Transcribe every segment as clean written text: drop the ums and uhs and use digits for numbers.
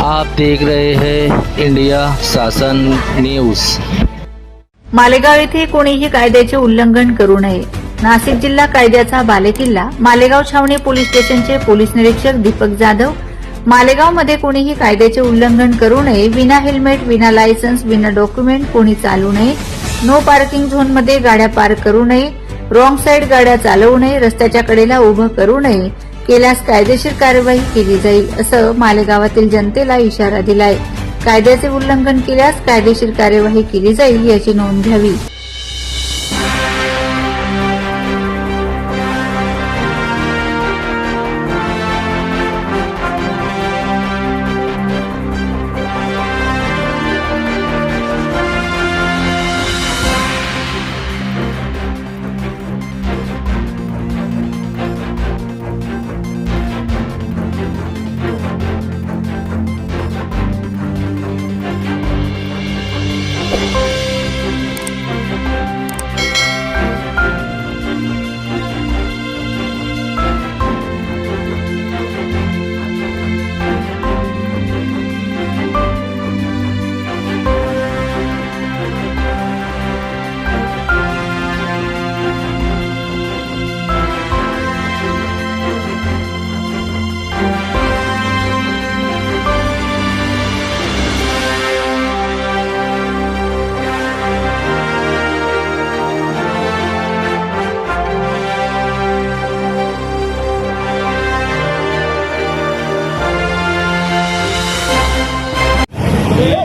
आप देख रहे हैं इंडिया शासन न्यूज। मालेगाव येथे कोणीही कायद्याचे उल्लंघन करू नये। नाशिक जिल्हा कायद्याचा बालेकिल्ला मालेगाव छावणी पोलीस स्टेशनचे पोलीस निरीक्षक दीपक जाधव। मालेगाव मध्ये कोणीही कायद्याचे उल्लंघन करू नये। विना हेल्मेट, विना लायसन्स, विना डॉक्युमेंट कोणी चालू नये। नो पार्किंग झोन मध्ये गाड्या पार्क करू नये। रॉंग साइड गाड्या चालवू नये। रस्त्याच्या कडेला उभं करू नये। केल्यास कायदेशीर कार्यवाही केली जाईल असं मालेगावातील जनतेला इशारा दिलाय। कायद्याचे उल्लंघन केल्यास कायदेशीर कार्यवाही केली जाईल याची नोंद घ्यावी।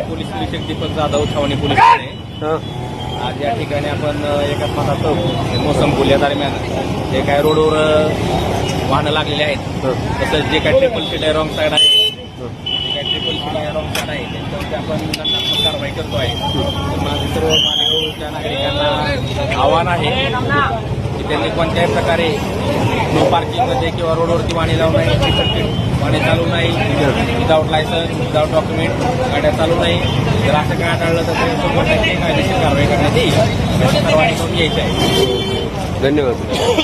पोलीस निरीक्षक दीपक जाधव, छावणी पोलीस ठाणे। आज या ठिकाणी आपण एकात्मता चौक मोसम पुल या दरम्यान जे काय रोडवर वाहनं लागलेली आहेत, तसंच जे काय ट्रिपल सीट आहे, रॉंग साईड आहे, जे काय ट्रिपल सीट आहे, रॉंग साईड आहे, त्यांच्यावरती आपण दंडात्मक कारवाई करतो आहे। तर माझं सर्व मालेगावच्या नागरिकांना आव्हान आहे की त्यांनी कोणत्याही प्रकारे नो पार्किंगमध्ये किंवा रोडवरती वाहने लावू नये, ट्रिपल सीट वाहने चालू नाही, विदाऊट लायसन्स, विदाऊट डॉक्युमेंट गाड्या चालू नाही। जर असं काय आढळलं तर कायदेशीर कारवाई करण्यात येईल, सर्वांनी करून घ्यायची आहे। धन्यवाद।